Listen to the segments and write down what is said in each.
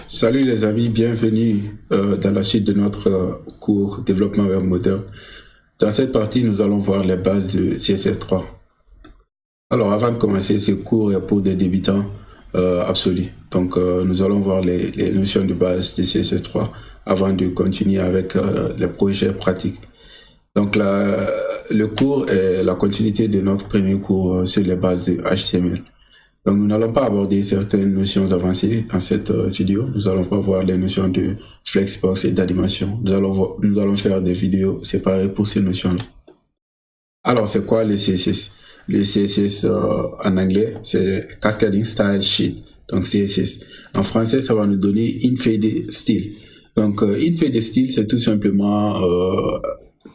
Salut les amis, bienvenue dans la suite de notre cours développement web moderne. Dans cette partie, nous allons voir les bases de CSS3. Alors avant de commencer, ce cours est pour des débutants absolus. Donc nous allons voir les notions de base de CSS3 avant de continuer avec les projets pratiques. Donc le cours est la continuité de notre premier cours sur les bases de HTML. Donc, nous n'allons pas aborder certaines notions avancées dans cette vidéo. Nous allons pas voir les notions de flexbox et d'animation. Nous allons faire des vidéos séparées pour ces notions-là. Alors, c'est quoi le CSS? Le CSS en anglais, c'est Cascading Style Sheet. Donc, CSS. En français, ça va nous donner Infaded Style. Donc, Infaded Style, c'est tout simplement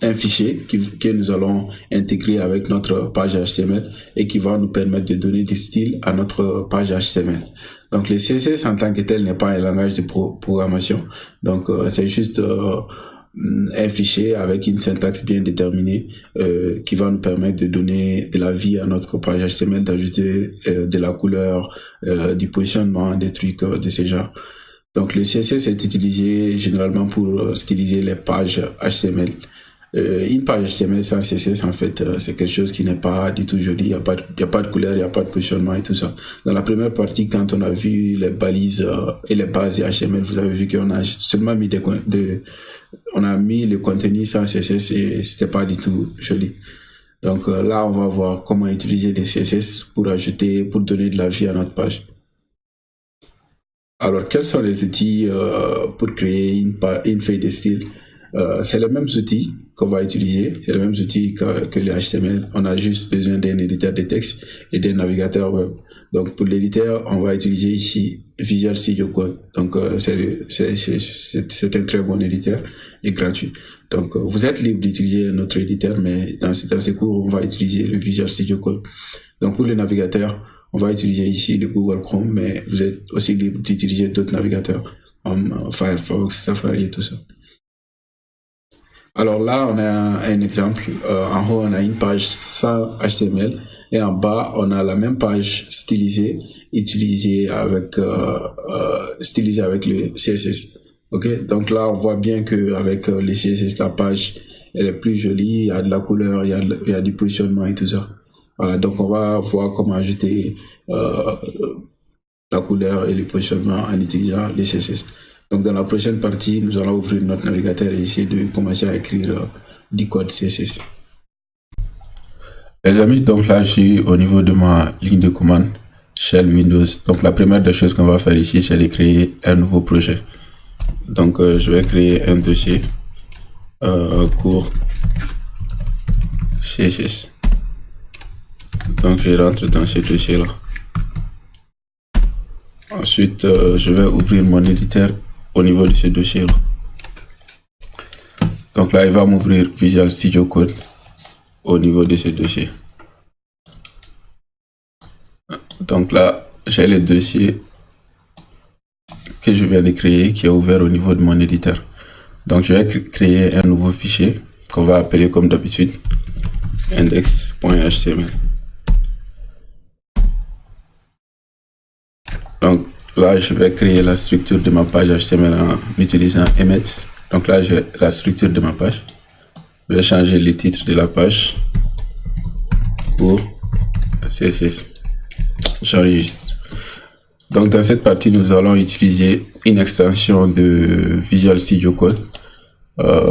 un fichier que nous allons intégrer avec notre page HTML et qui va nous permettre de donner des styles à notre page HTML. Donc le CSS en tant que tel n'est pas un langage de programmation. Donc c'est juste un fichier avec une syntaxe bien déterminée qui va nous permettre de donner de la vie à notre page HTML, d'ajouter de la couleur, du positionnement, des trucs de ce genre. Donc le CSS est utilisé généralement pour styliser les pages HTML. Une page HTML sans CSS, en fait, c'est quelque chose qui n'est pas du tout joli. Il n'y a pas de couleur, il n'y a pas de positionnement et tout ça. Dans la première partie, quand on a vu les balises et les bases HTML, vous avez vu qu'on a seulement mis on a mis le contenu sans CSS et c'était pas du tout joli. Donc là, on va voir comment utiliser les CSS pour donner de la vie à notre page. Alors, quels sont les outils pour créer une feuille de style? C'est les mêmes outils qu'on va utiliser, c'est les mêmes outils que le HTML. On a juste besoin d'un éditeur de texte et d'un navigateur web. Donc pour l'éditeur, on va utiliser ici Visual Studio Code. Donc c'est un très bon éditeur et gratuit. Donc vous êtes libre d'utiliser notre éditeur, mais dans ce cours, on va utiliser le Visual Studio Code. Donc pour le navigateur, on va utiliser ici le Google Chrome, mais vous êtes aussi libre d'utiliser d'autres navigateurs comme Firefox, Safari et tout ça. Alors là, on a un exemple. En haut, on a une page sans HTML et en bas, on a la même page stylisée, stylisée avec le CSS. Ok, donc là, on voit bien que avec le CSS, la page elle est plus jolie, il y a de la couleur, il y a du positionnement et tout ça. Voilà, donc on va voir comment ajouter la couleur et le positionnement en utilisant le CSS. Donc dans la prochaine partie, nous allons ouvrir notre navigateur et essayer de commencer à écrire du code CSS. Les amis, donc là je suis au niveau de ma ligne de commande Shell Windows. Donc la première des choses qu'on va faire ici, c'est de créer un nouveau projet. Donc je vais créer un dossier cours CSS. Donc je rentre dans ce dossier là. Ensuite, je vais ouvrir mon éditeur au niveau de ce dossier là. Donc là, il va m'ouvrir Visual Studio Code au niveau de ce dossier. Donc là, j'ai le dossier que je viens de créer qui est ouvert au niveau de mon éditeur. Donc je vais créer un nouveau fichier qu'on va appeler comme d'habitude index.html. Donc là, je vais créer la structure de ma page HTML en utilisant emmet. Donc là, j'ai la structure de ma page. Je vais changer le titre de la page pour CSS. J'enregistre. Donc dans cette partie, nous allons utiliser une extension de Visual Studio Code.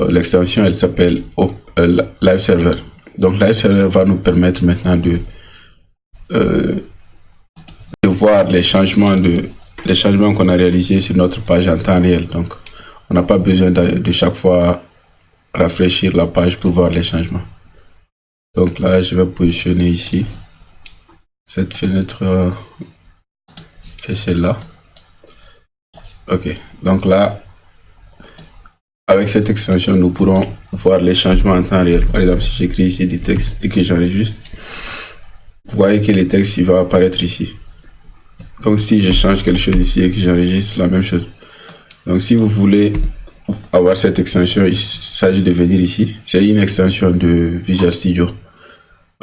L'extension, elle s'appelle Live Server. Donc Live Server va nous permettre maintenant de voir les changements qu'on a réalisés sur notre page en temps réel. Donc on n'a pas besoin de chaque fois rafraîchir la page pour voir les changements. Donc là, je vais positionner ici cette fenêtre et celle-là. Ok, donc là, avec cette extension, nous pourrons voir les changements en temps réel. Par exemple, si j'écris ici des textes et que j'enregistre, vous voyez que le texte il va apparaître ici. Donc si je change quelque chose ici et que j'enregistre, la même chose. Donc si vous voulez avoir cette extension, il s'agit de venir ici. C'est une extension de Visual Studio.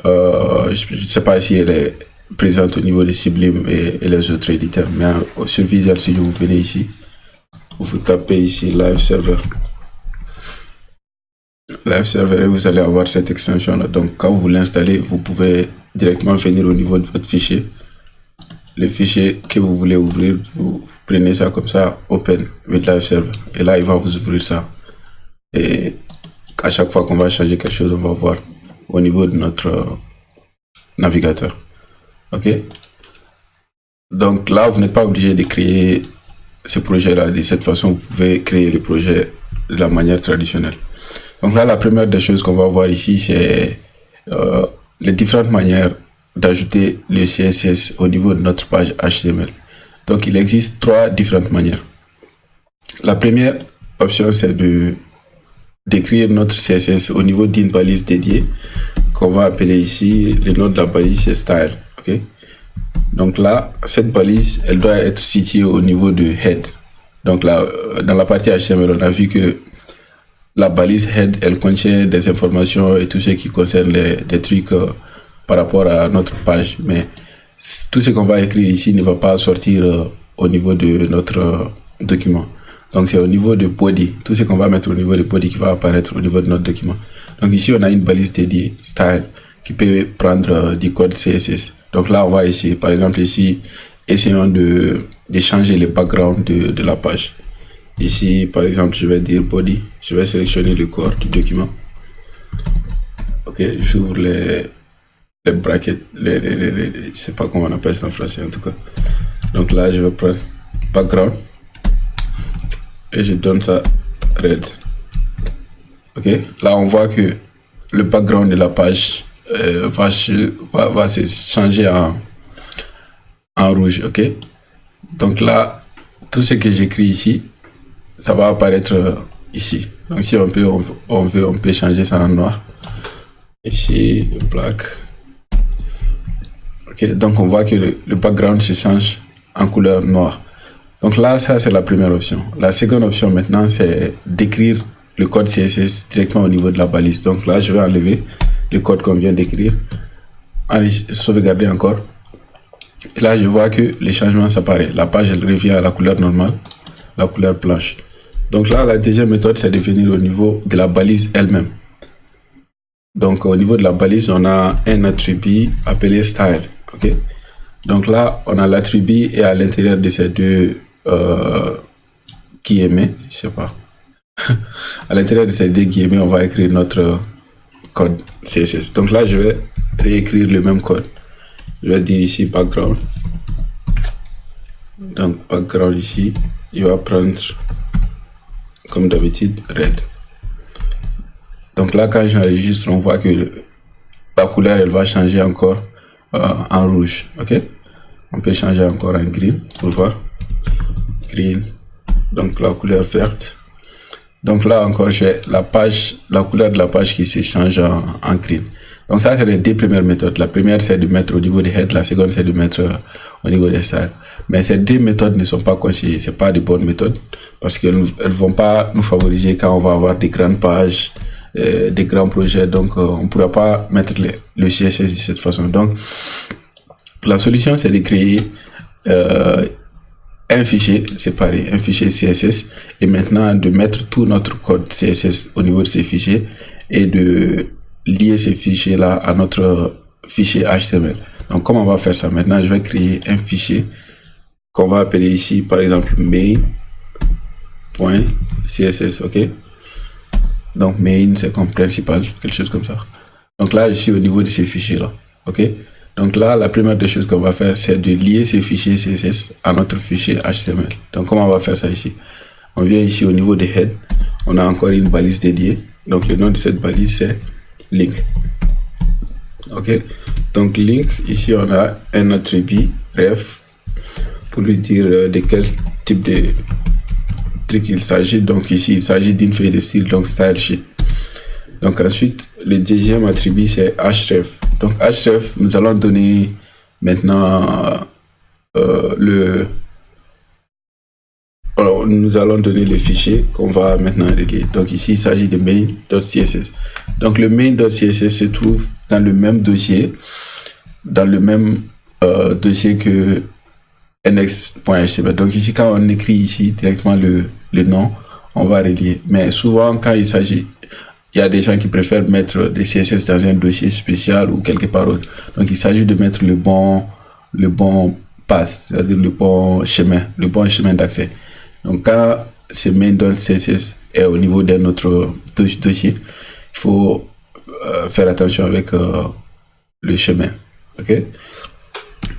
Je ne sais pas si elle est présente au niveau de Sublime et les autres éditeurs, mais sur Visual Studio, vous venez ici. vous tapez ici live server. Live server et vous allez avoir cette extension là. Donc quand vous l'installez, vous pouvez directement venir au niveau de votre fichier. Le fichier que vous voulez ouvrir, vous prenez ça comme ça, open with live server. Et là, il va vous ouvrir ça. Et à chaque fois qu'on va changer quelque chose, on va voir au niveau de notre navigateur. OK? Donc là, vous n'êtes pas obligé de créer ce projet-là. De cette façon, vous pouvez créer le projet de la manière traditionnelle. Donc là, la première des choses qu'on va voir ici, c'est les différentes manières d'ajouter le CSS au niveau de notre page HTML. Donc il existe 3 différentes manières. La première option, c'est d'écrire notre CSS au niveau d'une balise dédiée qu'on va appeler ici, le nom de la balise c'est style. Okay? Donc là, cette balise, elle doit être située au niveau de head. Donc là, dans la partie HTML, on a vu que la balise head, elle contient des informations et tout ce qui concerne des trucs par rapport à notre page, mais tout ce qu'on va écrire ici ne va pas sortir au niveau de notre document. Donc c'est au niveau de body, tout ce qu'on va mettre au niveau de body qui va apparaître au niveau de notre document. Donc ici on a une balise dédiée style qui peut prendre du code CSS. Donc là on va essayer, par exemple ici, essayons de changer le background de la page. Ici par exemple je vais dire body, je vais sélectionner le corps du document. Ok, j'ouvre les brackets, je sais pas comment on appelle ça en français en tout cas. Donc là je vais prendre background et je donne ça red. Ok, là on voit que le background de la page va se changer en rouge. Ok, donc là tout ce que j'écris ici, ça va apparaître ici. Donc si on peut changer ça en noir. Ici black. Ok, donc on voit que le background se change en couleur noire. Donc là, ça c'est la première option. La seconde option maintenant, c'est d'écrire le code CSS directement au niveau de la balise. Donc là, je vais enlever le code qu'on vient d'écrire, sauvegarder encore. Et là, je vois que les changements s'apparaissent. La page, elle revient à la couleur normale, la couleur blanche. Donc là, la deuxième méthode, c'est de venir au niveau de la balise elle-même. Donc au niveau de la balise, on a un attribut appelé style. Ok, donc là on a l'attribut et à l'intérieur de ces deux guillemets, je sais pas, à l'intérieur de ces deux guillemets, on va écrire notre code CSS. Donc là je vais réécrire le même code. Je vais dire ici background. Donc background ici, il va prendre comme d'habitude red. Donc là quand j'enregistre, on voit que la couleur elle va changer encore en rouge. Ok, on peut changer encore en green pour voir green, donc la couleur verte. Donc là encore j'ai la couleur de la page qui se change en green. Donc ça c'est les deux premières méthodes. La première c'est de mettre au niveau des head, la seconde c'est de mettre au niveau des styles. Mais ces deux méthodes ne sont pas conseillées, c'est pas des bonnes méthodes parce qu'elles ne vont pas nous favoriser quand on va avoir des grandes pages, des grands projets. Donc on ne pourra pas mettre le CSS de cette façon. Donc la solution c'est de créer un fichier séparé, un fichier CSS, et maintenant de mettre tout notre code CSS au niveau de ces fichiers et de lier ces fichiers là à notre fichier HTML. Donc comment on va faire ça? Maintenant je vais créer un fichier qu'on va appeler ici par exemple main.css. ok, donc main c'est comme principal, quelque chose comme ça. Donc là je suis au niveau de ces fichiers là. Ok, donc là la première des choses qu'on va faire c'est de lier ces fichiers CSS à notre fichier HTML. Donc comment on va faire ça ici? On vient ici au niveau des head, on a encore une balise dédiée. Donc le nom de cette balise c'est link. Ok, donc link, ici on a un attribut ref pour lui dire de quel type de truc il s'agit. Donc ici il s'agit d'une feuille de style, donc style sheet. Donc ensuite le deuxième attribut c'est href. Donc href, nous allons donner maintenant nous allons donner le fichier qu'on va maintenant relier. Donc ici il s'agit de main.css. Donc le main.css se trouve dans le même dossier, que index.html. Donc ici, quand on écrit ici directement le nom, on va relier. Mais souvent, quand il y a des gens qui préfèrent mettre des CSS dans un dossier spécial ou quelque part autre. Donc il s'agit de mettre le bon path, c'est-à-dire le bon chemin d'accès. Donc quand ce main.css est au niveau d'un autre dossier, il faut faire attention avec le chemin. Ok.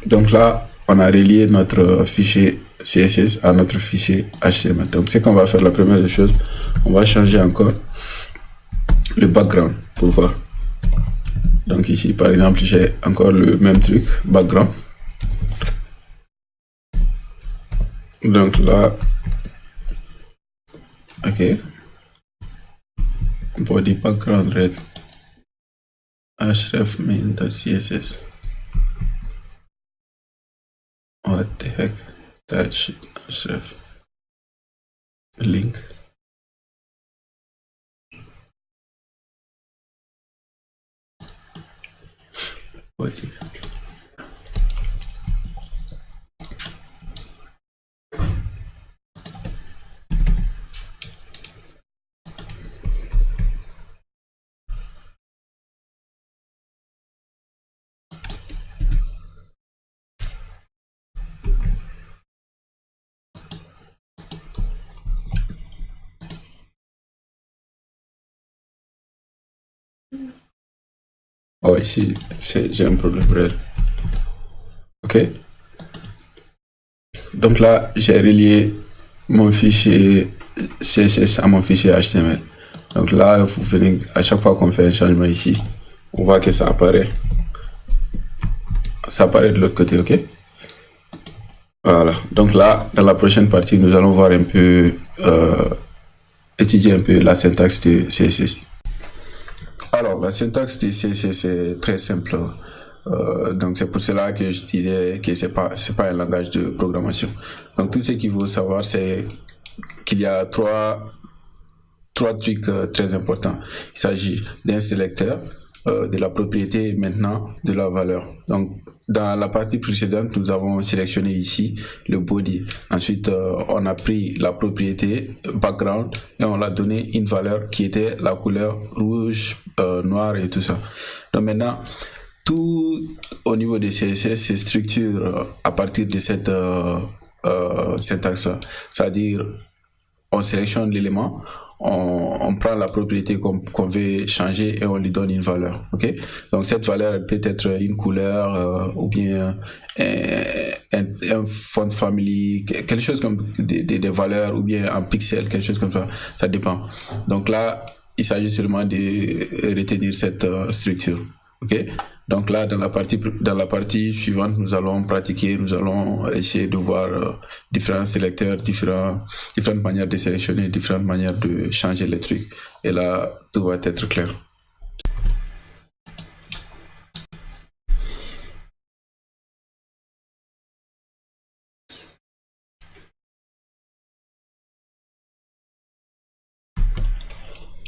Donc là, on a relié notre fichier CSS à notre fichier HTML. Donc ce qu'on va faire, la première des choses, on va changer encore le background pour voir. Donc ici, par exemple, j'ai encore le même truc, background. Donc là, ok, body background red, href main.css. What the heck, that shit, href link. Body. Oh, ici, j'ai un problème réel. Ok. Donc là, j'ai relié mon fichier CSS à mon fichier HTML. Donc là, vous venez, à chaque fois qu'on fait un changement ici, on voit que ça apparaît. Ça apparaît de l'autre côté, ok? Voilà. Donc là, dans la prochaine partie, nous allons voir un peu, étudier un peu la syntaxe de CSS. Alors, la syntaxe de CSS est très simple. Donc c'est pour cela que je disais que c'est pas un langage de programmation. Donc tout ce qu'il faut savoir, c'est qu'il y a trois trucs très importants. Il s'agit d'un sélecteur, de la propriété et maintenant de la valeur. Donc dans la partie précédente, nous avons sélectionné ici le body. Ensuite, on a pris la propriété background et on l'a donné une valeur qui était la couleur rouge, noir et tout ça. Donc maintenant, tout au niveau des CSS se structure à partir de cette syntaxe-là. C'est-à-dire, on sélectionne l'élément, on prend la propriété qu'on veut changer et on lui donne une valeur. Ok. Donc cette valeur, elle peut être une couleur ou bien un font family, quelque chose comme des valeurs ou bien un pixel, quelque chose comme ça. Ça dépend. Donc là, il s'agit seulement de retenir cette structure. Ok. Donc là, dans la partie suivante, nous allons pratiquer, nous allons essayer de voir différents sélecteurs, différentes manières de sélectionner, différentes manières de changer les trucs. Et là, tout va être clair.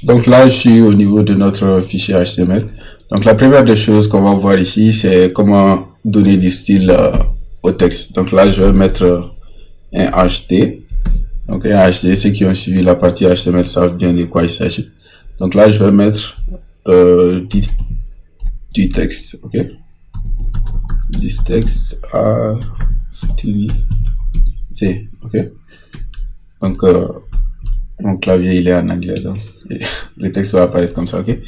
Donc là, je suis au niveau de notre fichier HTML. Donc la première des choses qu'on va voir ici, c'est comment donner du style au texte. Donc là, je vais mettre un HT. Donc un HT, ceux qui ont suivi la partie HTML savent bien de quoi il s'agit. Donc là, je vais mettre du texte, ok. Du texte à stylisé, ok. Donc mon clavier il est en anglais, donc le texte va apparaître comme ça, ok.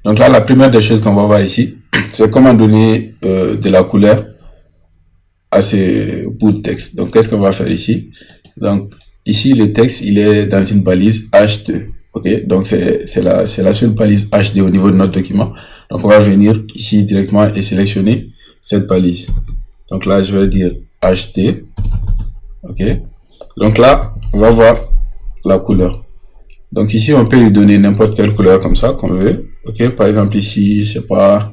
Donc là, la première des choses qu'on va voir ici, c'est comment donner de la couleur à ces bouts de texte. Donc qu'est-ce qu'on va faire ici? Donc ici, le texte il est dans une balise H2, ok. Donc c'est la seule balise HD au niveau de notre document. Donc on va venir ici directement et sélectionner cette balise. Donc là, je vais dire HT, ok. Donc là, on va voir la couleur. Donc ici, on peut lui donner n'importe quelle couleur comme ça, qu'on veut. Ok, par exemple ici, je sais pas,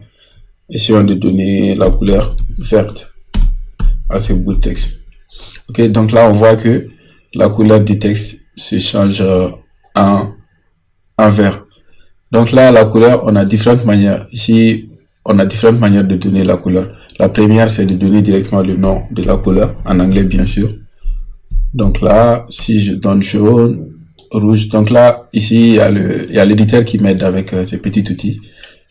essayons de donner la couleur verte à ce bout de texte. Ok, donc là, on voit que la couleur du texte se change en vert. Donc là, la couleur, on a différentes manières. Ici, on a différentes manières de donner la couleur. La première, c'est de donner directement le nom de la couleur, en anglais bien sûr. Donc là, si je donne jaune, rouge, donc là, ici, il y a l'éditeur qui m'aide avec ces petits outils.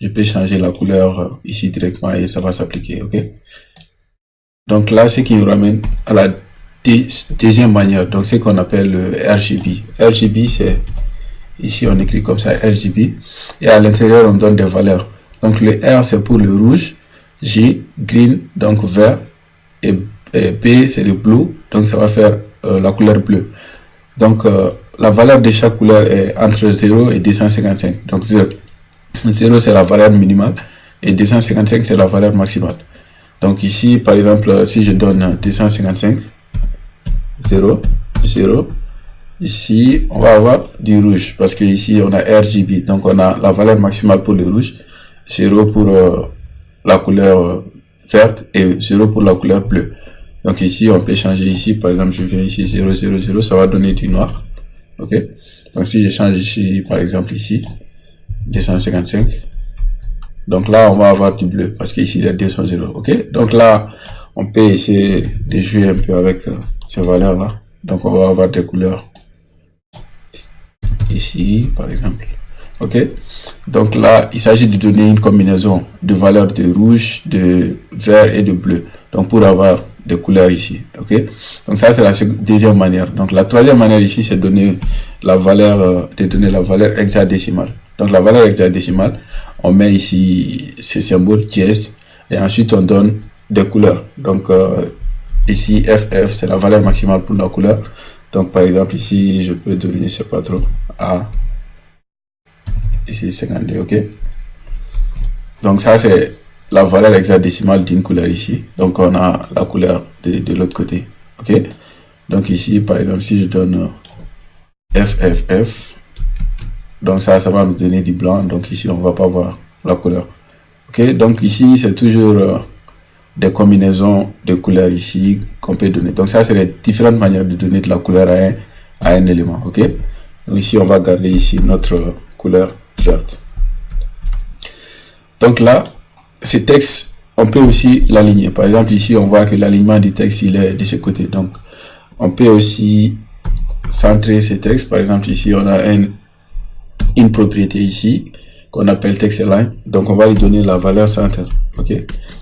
Je peux changer la couleur ici directement et ça va s'appliquer, ok? Donc là, ce qui nous ramène à la deuxième manière, donc ce qu'on appelle le RGB. RGB, c'est, ici on écrit comme ça, RGB, et à l'intérieur on donne des valeurs. Donc le R c'est pour le rouge, G, green, donc vert, et B c'est le blue, donc ça va faire la couleur bleue. Donc la valeur de chaque couleur est entre 0 et 255. Donc 0 c'est la valeur minimale et 255 c'est la valeur maximale. Donc ici par exemple si je donne 255, 0, 0, ici on va avoir du rouge parce que ici on a RGB, donc on a la valeur maximale pour le rouge, 0 pour la couleur verte et 0 pour la couleur bleue. Donc ici on peut changer ici, par exemple je viens ici 0, 0, 0, ça va donner du noir, ok. Donc si je change ici par exemple ici 255, donc là on va avoir du bleu parce qu'ici les deux sont 0, ok. Donc là on peut essayer de jouer un peu avec ces valeurs là. Donc on va avoir des couleurs ici par exemple, ok. Donc là il s'agit de donner une combinaison de valeurs de rouge, de vert et de bleu, donc pour avoir des couleurs ici, ok. Donc ça c'est la deuxième manière. Donc la troisième manière ici c'est donner la valeur la valeur hexadécimale. Donc la valeur hexadécimale, on met ici ce symbole dièse et ensuite on donne des couleurs. Donc ici FF c'est la valeur maximale pour la couleur. Donc par exemple ici je peux donner, je sais pas trop, A, ici 52, ok. Donc ça c'est la valeur hexadécimale d'une couleur ici. Donc on a la couleur de l'autre côté, ok. Donc ici par exemple si je donne FFF, donc ça va nous donner du blanc, donc ici on va pas voir la couleur, ok. Donc ici c'est toujours des combinaisons de couleurs ici qu'on peut donner. Donc ça c'est les différentes manières de donner de la couleur à un élément, ok. Donc ici on va garder ici notre couleur verte. Donc là ces textes on peut aussi l'aligner. Par exemple ici on voit que l'alignement du texte il est de ce côté, donc on peut aussi centrer ces textes. Par exemple ici on a une propriété ici qu'on appelle text align, donc on va lui donner la valeur center, ok.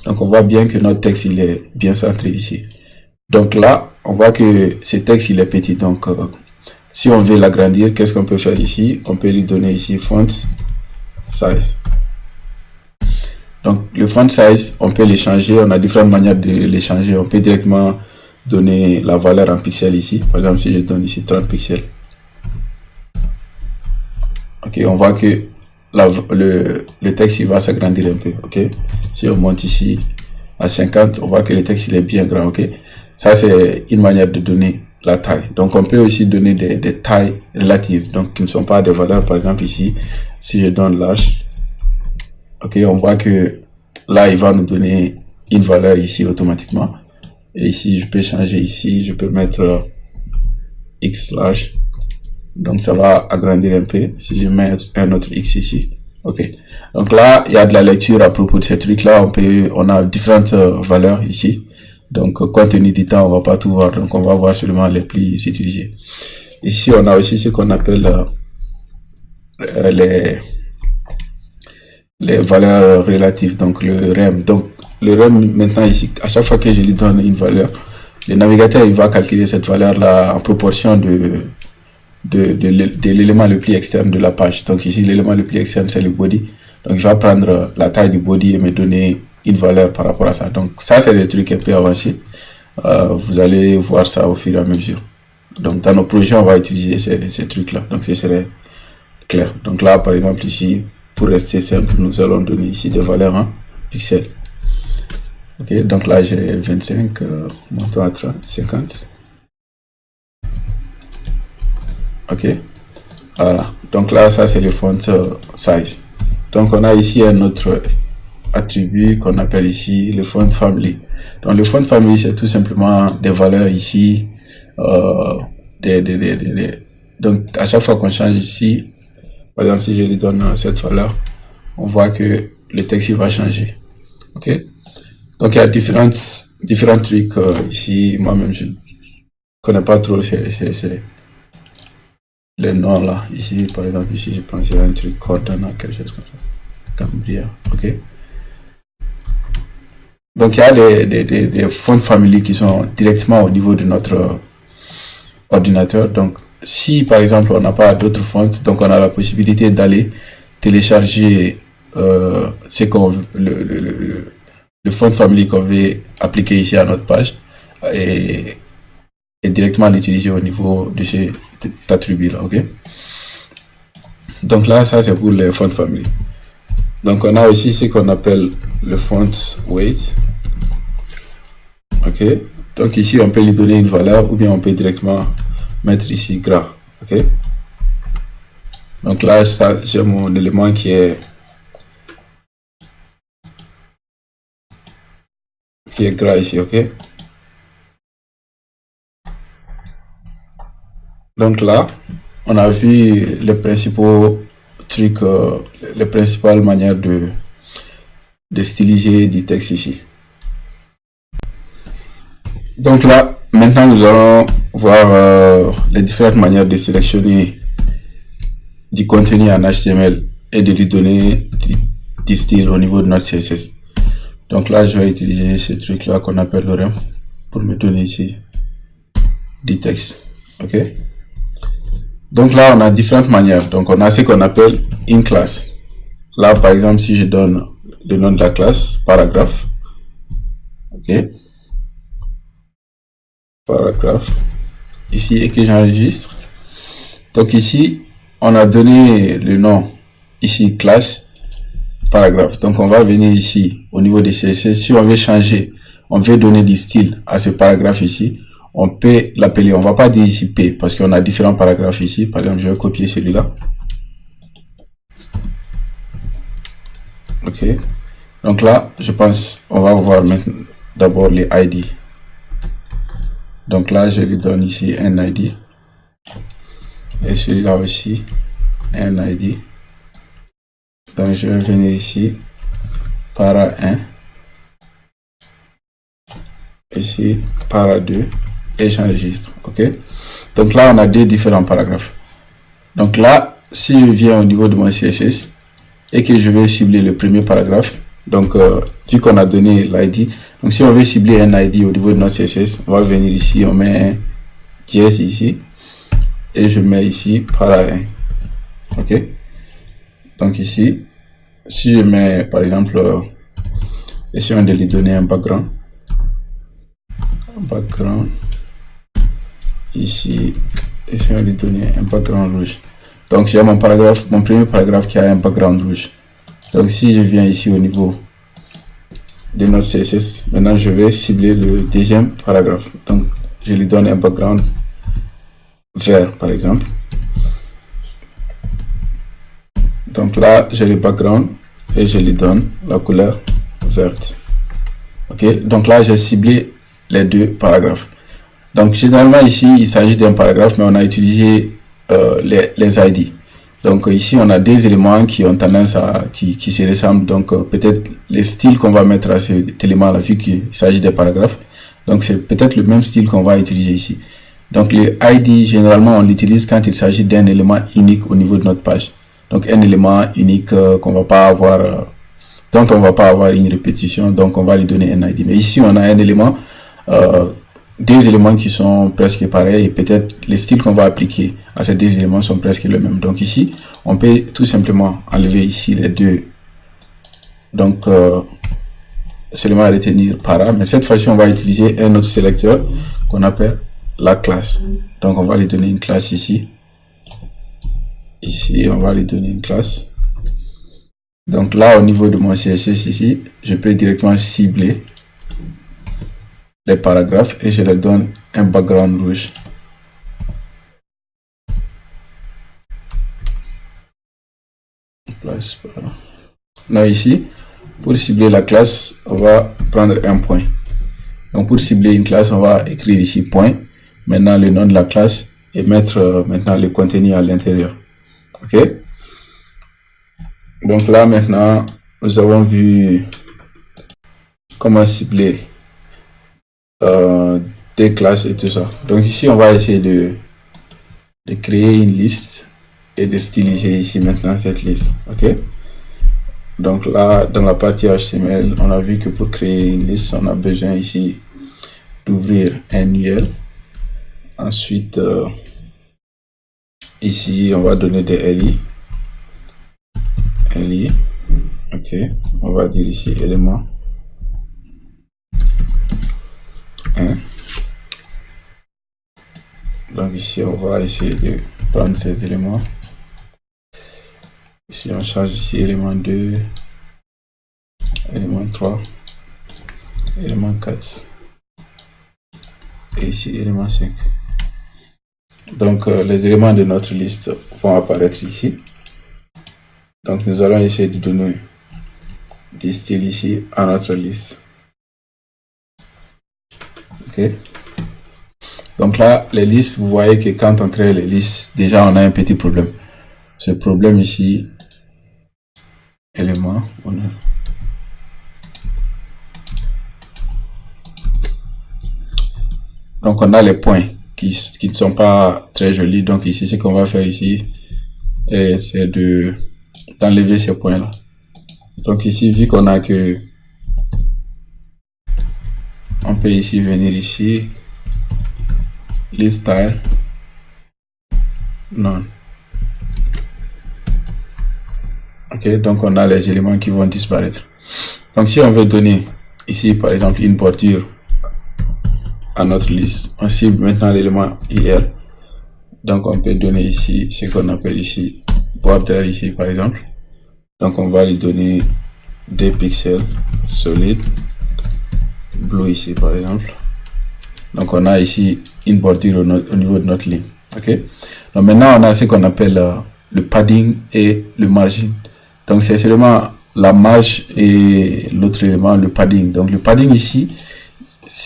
Donc on voit bien que notre texte il est bien centré ici. Donc là on voit que ce texte il est petit, donc si on veut l'agrandir, qu'est-ce qu'on peut faire ici? On peut lui donner ici font size. Donc le font size on peut les changer, on a différentes manières de les changer. On peut directement donner la valeur en pixels ici. Par exemple si je donne ici 30 pixels, ok, on voit que le texte il va s'agrandir un peu, ok. Si on monte ici à 50, on voit que le texte il est bien grand, ok. Ça c'est une manière de donner la taille. Donc on peut aussi donner des tailles relatives, donc qui ne sont pas des valeurs. Par exemple ici si je donne large, ok, on voit que là il va nous donner une valeur ici automatiquement. Et ici je peux changer, ici je peux mettre X large, donc ça va agrandir un peu. Si je mets un autre X ici, ok. Donc là il y a de la lecture à propos de ces trucs là. On a différentes valeurs ici, donc compte tenu du temps on va pas tout voir, donc on va voir seulement les plus utilisés. Ici on a aussi ce qu'on appelle les valeurs relatives, donc le rem. Donc le rem maintenant ici, à chaque fois que je lui donne une valeur, le navigateur il va calculer cette valeur là en proportion de l'élément le plus externe de la page. Donc ici l'élément le plus externe c'est le body, donc il va prendre la taille du body et me donner une valeur par rapport à ça. Donc ça c'est des trucs un peu avancés, vous allez voir ça au fur et à mesure. Donc dans nos projets on va utiliser ces trucs là, donc ce serait clair. Donc là par exemple ici pour rester simple nous allons donner ici des valeurs en pixels, ok. Donc là j'ai 25, montons à 30, 50, ok. Voilà, donc là ça c'est le font size. Donc on a ici un autre attribut qu'on appelle ici le font family. Donc le font family c'est tout simplement des valeurs ici, donc à chaque fois qu'on change ici, par exemple si je lui donne cette valeur, on voit que le texte il va changer, ok. Donc il y a différents trucs ici. Moi-même, je connais pas trop les noms là. Ici, par exemple, ici, je pense qu'il y a un truc Cordana, quelque chose comme ça. Cambria, ok. Donc il y a des fonts de famille qui sont directement au niveau de notre ordinateur. Donc si par exemple on n'a pas d'autres fonts, donc on a la possibilité d'aller télécharger ce qu'on le font de famille qu'on veut appliquer ici à notre page et, et directement l'utiliser au niveau de cet attribut là, ok. Donc là, ça c'est pour les fonts de famille. Donc on a aussi ce qu'on appelle le font weight, ok. Donc ici on peut lui donner une valeur ou bien on peut directement mettre ici gras, ok. Donc là, ça j'ai mon élément qui est gras ici, ok. Donc là, on a vu les principaux trucs, les principales manières de styliser du texte ici. Donc là, maintenant nous allons voir les différentes manières de sélectionner du contenu en HTML et de lui donner du style au niveau de notre CSS. Donc là, je vais utiliser ce truc là qu'on appelle le rem pour me donner ici du texte, ok. Donc là, on a différentes manières. Donc on a ce qu'on appelle une classe. Là, par exemple, si je donne le nom de la classe, paragraphe, ok, paragraphe, ici, et que j'enregistre. Donc ici, on a donné le nom, ici, classe, paragraphe. Donc on va venir ici, au niveau des CSS. Si on veut changer, on veut donner du style à ce paragraphe ici, on peut l'appeler, on va pas dire ici P, parce qu'on a différents paragraphes ici. Par exemple, je vais copier celui-là. Ok. Donc là, je pense, on va voir maintenant d'abord les ID. Donc là, je lui donne ici un ID. Et celui-là aussi, un ID. Donc je vais venir ici, para 1. Ici, para 2. Et j'enregistre, ok. Donc là, on a deux différents paragraphes. Donc là, si je viens au niveau de mon CSS et que je vais cibler le premier paragraphe, donc vu qu'on a donné l'ID, donc si on veut cibler un ID au niveau de notre CSS, on va venir ici, on met un JS ici et je mets ici para 1, ok. Donc ici, si je mets par exemple, essayons de lui donner un background, ici, essayons de lui donner un background rouge. Donc j'ai mon paragraphe, mon premier paragraphe qui a un background rouge. Donc si je viens ici au niveau de notre CSS, maintenant je vais cibler le deuxième paragraphe. Donc je lui donne un background vert par exemple. Donc là j'ai le background et je lui donne la couleur verte. Ok, donc là j'ai ciblé les deux paragraphes. Donc généralement ici il s'agit d'un paragraphe, mais on a utilisé les ID. Donc ici on a des éléments qui ont tendance à qui se ressemblent. Donc peut-être les styles qu'on va mettre à cet élément là, vu qu'il s'agit des paragraphes, donc c'est peut-être le même style qu'on va utiliser ici. Donc le ID généralement on l'utilise quand il s'agit d'un élément unique au niveau de notre page. Donc un élément unique qu'on va pas avoir, dont on va pas avoir une répétition, donc on va lui donner un ID. Mais ici on a un élément, deux éléments qui sont presque pareils et peut-être les styles qu'on va appliquer à ces deux éléments sont presque les mêmes. Donc ici, on peut tout simplement enlever ici les deux. Donc, seulement retenir para, mais cette fois-ci, on va utiliser un autre sélecteur qu'on appelle la classe. Donc, on va lui donner une classe ici. Ici, on va lui donner une classe. Donc là, au niveau de mon CSS ici, je peux directement cibler les paragraphes et je leur donne un background rouge. Là ici, pour cibler la classe, on va prendre un point. Donc pour cibler une classe, on va écrire ici point, maintenant le nom de la classe et mettre maintenant le contenu à l'intérieur. Ok. Donc là maintenant, nous avons vu comment cibler des classes et tout ça. Donc ici, on va essayer de créer une liste et de styliser ici maintenant cette liste. Ok. Donc là, dans la partie HTML, on a vu que pour créer une liste, on a besoin ici d'ouvrir un UL. Ensuite, ici, on va donner des LI. LI. Ok. On va dire ici élément 1. Donc ici, on va essayer de prendre ces éléments. Ici, on charge ici élément 2, élément 3, élément 4 et ici élément 5. Donc les éléments de notre liste vont apparaître ici. Donc nous allons essayer de donner du style ici à notre liste. Ok. Donc là, les listes, vous voyez que quand on crée les listes, déjà on a un petit problème. Ce problème ici, élément, on a donc on a les points qui ne sont pas très jolis. Donc ici, ce qu'on va faire ici, c'est d'enlever ces points là. Donc ici, vu qu'on a que, on peut ici venir ici, list style, non. Ok, donc on a les éléments qui vont disparaître. Donc si on veut donner ici par exemple une bordure à notre liste, on cible maintenant l'élément IL. Donc on peut donner ici ce qu'on appelle ici border ici par exemple. Donc on va lui donner des pixels solides blue ici par exemple. Donc on a ici une bordure au niveau de notre ligne. Ok. Donc maintenant on a ce qu'on appelle le padding et le margin. Donc c'est seulement la marge et l'autre élément, le padding. Donc le padding ici,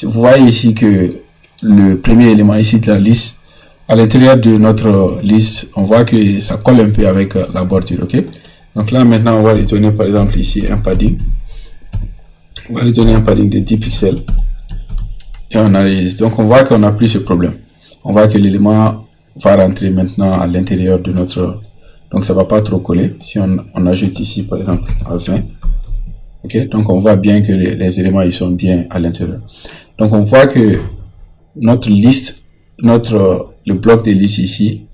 vous voyez ici que le premier élément ici de la liste, à l'intérieur de notre liste, on voit que ça colle un peu avec la bordure. Ok. Donc là maintenant on va lui donner par exemple ici un padding. On va lui donner un padding de 10 pixels. Et on enregistre. Donc on voit qu'on n'a plus ce problème. On voit que l'élément va rentrer maintenant à l'intérieur de notre... Donc ça va pas trop coller. Si on ajoute ici par exemple à 20. Ok, donc on voit bien que les éléments ils sont bien à l'intérieur. Donc on voit que notre liste, le bloc de liste ici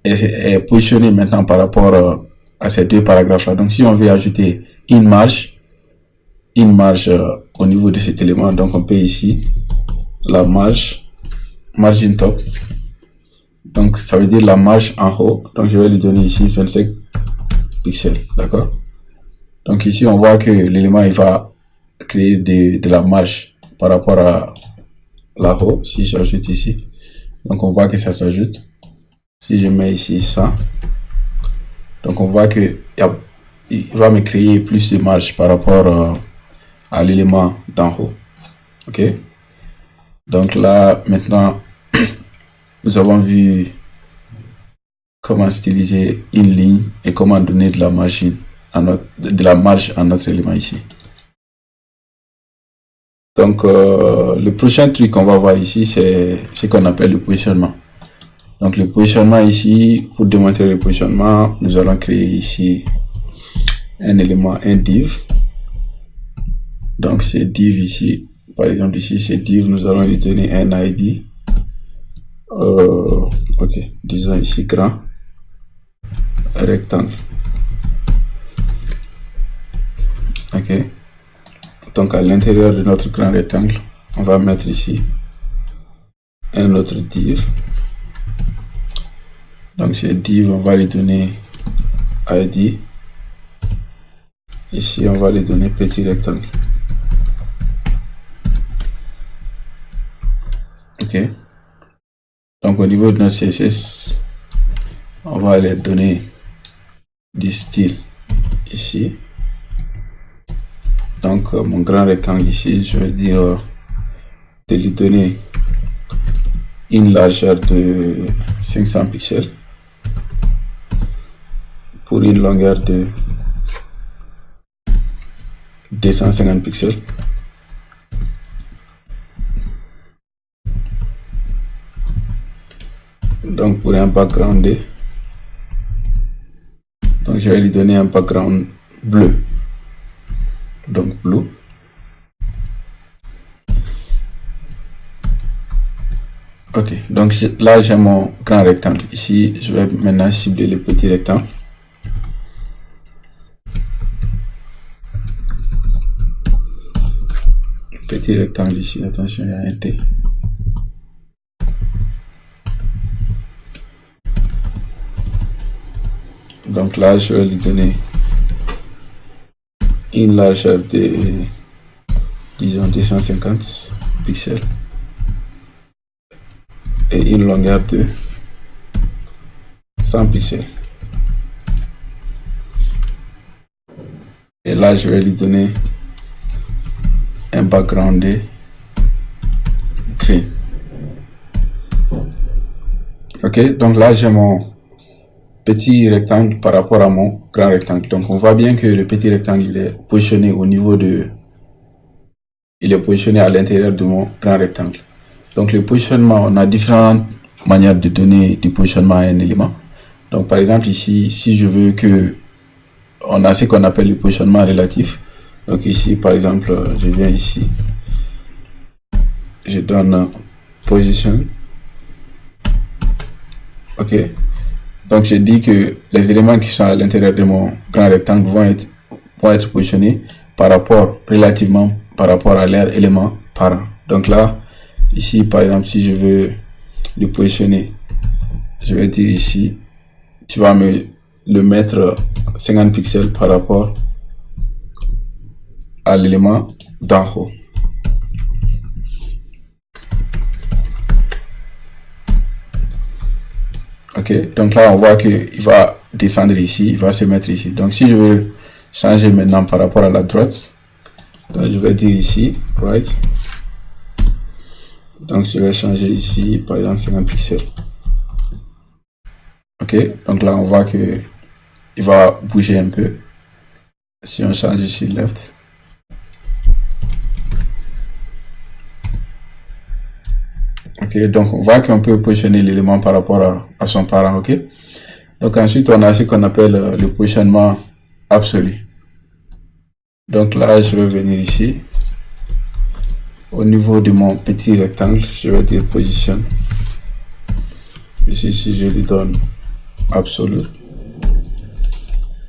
est positionné maintenant par rapport à ces deux paragraphes là. Donc si on veut ajouter une marge au niveau de cet élément, donc on peut ici la margin top, donc ça veut dire la marge en haut. Donc je vais lui donner ici 25 pixels, d'accord. Donc ici on voit que l'élément il va créer de la marge par rapport à la haut. Si j'ajoute ici, donc on voit que ça s'ajoute. Si je mets ici ça, donc on voit que il va me créer plus de marge par rapport à l'élément d'en haut. Ok. Donc là, maintenant, nous avons vu comment styliser une ligne et comment donner de la marge à notre élément ici. Donc, le prochain truc qu'on va voir ici, c'est ce qu'on appelle le positionnement. Donc, le positionnement ici, pour démontrer le positionnement, nous allons créer ici un élément, un div. Donc, c'est div ici. Par exemple, ici, c'est div, nous allons lui donner un ID. Ok, disons ici grand rectangle. Ok, donc à l'intérieur de notre grand rectangle, on va mettre ici un autre div. Donc, c'est div, on va lui donner ID. Ici, on va lui donner petit rectangle. Ok. Donc au niveau de notre CSS, on va aller donner du style ici. Donc mon grand rectangle ici, je vais dire de lui donner une largeur de 500 pixels pour une longueur de 250 pixels. Donc pour un background, donc je vais lui donner un background bleu. Donc blue. Ok, donc là j'ai mon grand rectangle. Ici, je vais maintenant cibler le petit rectangle. Petit rectangle ici, attention, il y a un T. Donc là, je vais lui donner une largeur de, disons, 250 pixels et une longueur de 100 pixels. Et là, je vais lui donner un background de green. Ok, donc là, j'ai mon petit rectangle par rapport à mon grand rectangle. Donc on voit bien que le petit rectangle il est positionné au niveau de, il est positionné à l'intérieur de mon grand rectangle. Donc le positionnement, on a différentes manières de donner du positionnement à un élément. Donc par exemple ici, si je veux que on a ce qu'on appelle le positionnement relatif. Donc ici par exemple, je viens ici, je donne position. Ok. Donc je dis que les éléments qui sont à l'intérieur de mon grand rectangle vont être positionnés relativement par rapport à leur élément parent. Donc là, ici par exemple, si je veux le positionner, je vais dire ici, tu vas me le mettre 50 pixels par rapport à l'élément d'en haut. Ok, donc là on voit qu'il va descendre ici, il va se mettre ici. Donc si je veux changer maintenant par rapport à la droite, donc je vais dire ici right. Donc je vais changer ici par exemple 50 pixels. Ok, donc là on voit que il va bouger un peu. Si on change ici left. Ok, donc on voit qu'on peut positionner l'élément par rapport à son parent. Ok, donc ensuite on a ce qu'on appelle le positionnement absolu. Donc là je vais venir ici au niveau de mon petit rectangle, je vais dire position. Ici si je lui donne absolu,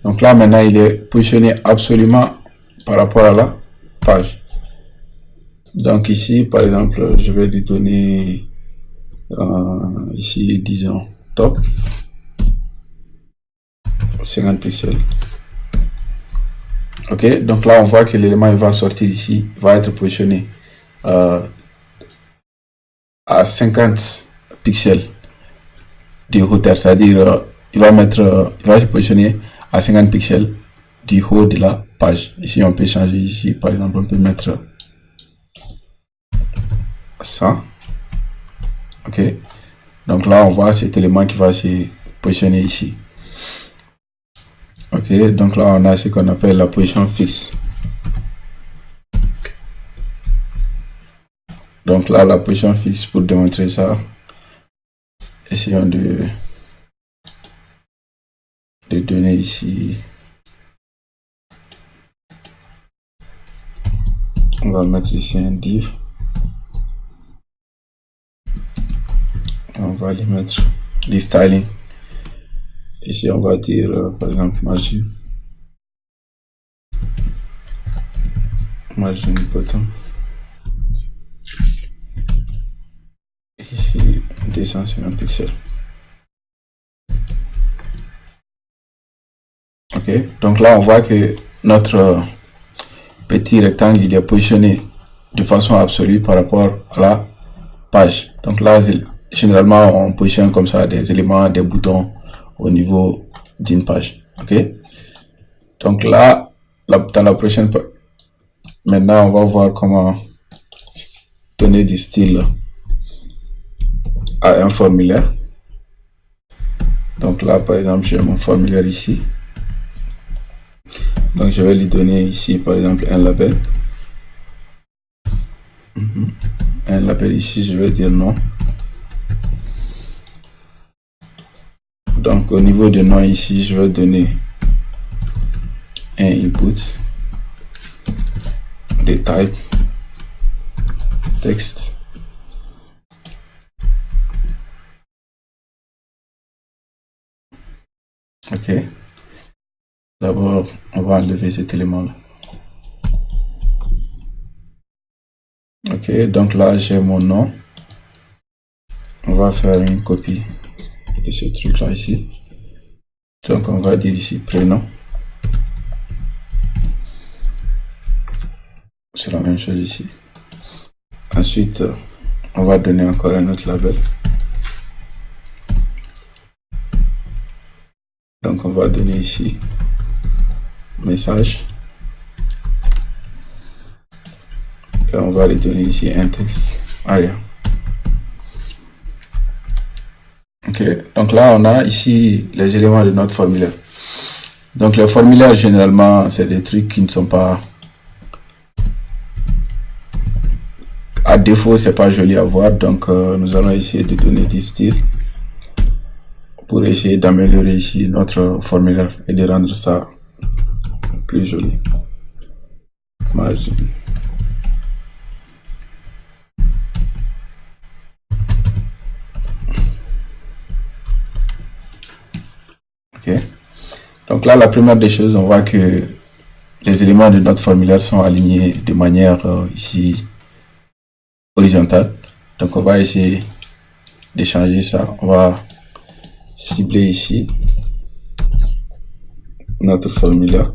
donc là maintenant il est positionné absolument par rapport à la page. Donc ici par exemple je vais lui donner ici disons top 50 pixels. Ok, donc là on voit que l'élément il va sortir ici, il va être positionné à 50 pixels de hauteur, c'est-à-dire il va se positionner à 50 pixels du haut de la page. Ici on peut changer ici, par exemple on peut mettre 100. Ok, donc là on voit cet élément qui va se positionner ici. Ok, donc là on a ce qu'on appelle la position fixe. Donc là la position fixe, pour démontrer ça, essayons de donner ici, on va mettre ici un div, on va lui mettre les styling. Ici on va dire par exemple margin bottom, ici 250 pixels. Ok, donc là on voit que notre petit rectangle il est positionné de façon absolue par rapport à la page. Donc là généralement on positionne comme ça des éléments, des boutons au niveau d'une page. Ok, donc là dans la prochaine, maintenant on va voir comment donner du style à un formulaire. Donc là par exemple j'ai mon formulaire ici, donc je vais lui donner ici par exemple un label. Un label ici, je vais dire non. Donc au niveau de nom ici, je vais donner un input de type texte. Ok. D'abord, on va enlever cet élément-là. Ok, donc là, j'ai mon nom. On va faire une copie de ce truc-là ici. Donc, on va dire ici prénom. C'est la même chose ici. Ensuite, on va donner encore un autre label. Donc, on va donner ici message. Et on va lui donner ici un texte arrière. Ok, donc là, on a ici les éléments de notre formulaire. Donc, les formulaires, généralement, c'est des trucs qui ne sont pas... À défaut, c'est pas joli à voir. Donc, nous allons essayer de donner du style pour essayer d'améliorer ici notre formulaire et de rendre ça plus joli. Margin. Ok. Donc là, la première des choses, on voit que les éléments de notre formulaire sont alignés de manière ici horizontale. Donc on va essayer de changer ça. On va cibler ici notre formulaire.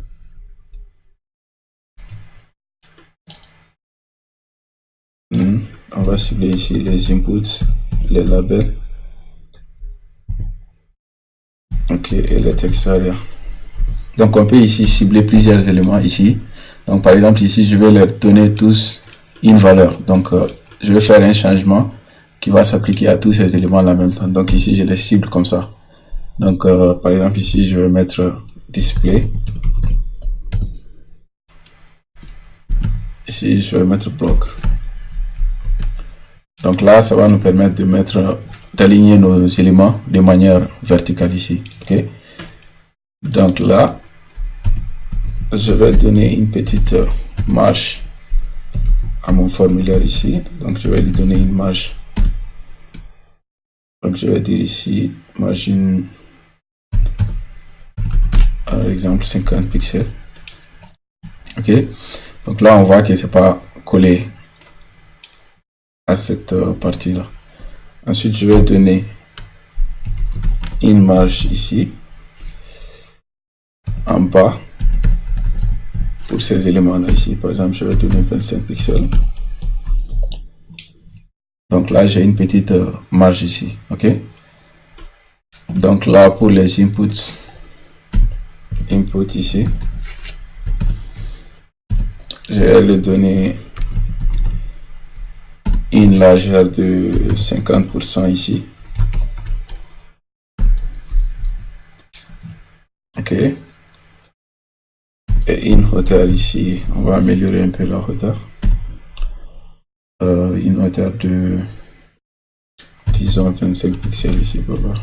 On va cibler ici les inputs, les labels. Ok, et les textes arrière. Donc on peut ici cibler plusieurs éléments ici. Donc par exemple ici, je vais leur donner tous une valeur. Donc je vais faire un changement qui va s'appliquer à tous ces éléments en même temps. Donc ici, je les cible comme ça. Donc par exemple ici, je vais mettre display. Ici, je vais mettre bloc. Donc là, ça va nous permettre de mettre, d'aligner nos éléments de manière verticale ici. Ok. Donc là, je vais donner une petite marge à mon formulaire ici. Donc je vais lui donner une marge. Donc je vais dire ici margin, par exemple 50 pixels. Ok. Donc là, on voit que c'est pas collé à cette partie là. Ensuite, je vais donner une marge ici en bas pour ces éléments là ici. Par exemple, je vais donner 25 pixels. Donc là, j'ai une petite marge ici. Ok. Donc là, pour les inputs, input ici, je vais lui donner une largeur de 50% ici. Ok. Et une hauteur ici, on va améliorer un peu la hauteur. Une hauteur de, disons, 25 pixels ici pour voir.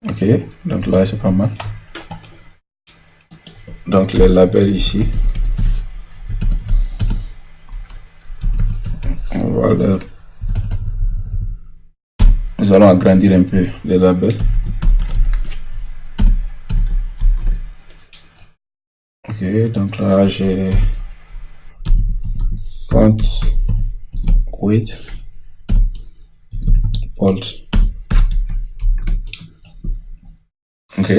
Ok, donc là c'est pas mal. Donc les labels ici, on va leur... Nous allons agrandir un peu les labels. Ok, donc là j'ai font width bold. Ok,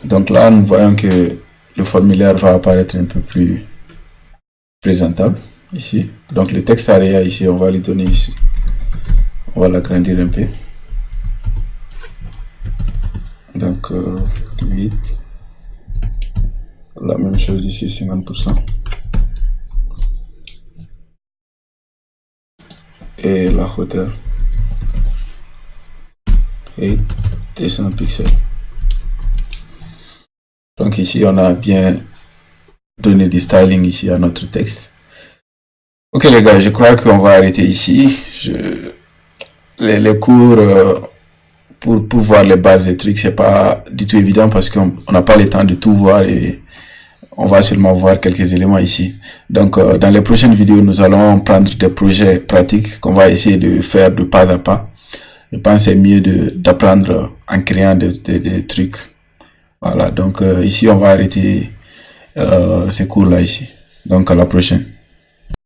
donc là nous voyons que le formulaire va apparaître un peu plus présentable ici. Donc le texte area ici, on va lui donner ici, on va l'agrandir un peu. Donc 8, la même chose ici, 50%. Et la hauteur et 200 pixels. Donc ici on a bien donné du styling ici à notre texte. Ok les gars, je crois qu'on va arrêter ici. Les cours pour voir les bases des trucs, c'est pas du tout évident parce qu'on n'a pas le temps de tout voir et on va seulement voir quelques éléments ici. Donc, dans les prochaines vidéos, nous allons prendre des projets pratiques qu'on va essayer de faire de pas à pas. Je pense que c'est mieux d'apprendre en créant des trucs. Voilà, donc ici, on va arrêter ces cours-là ici. Donc, à la prochaine.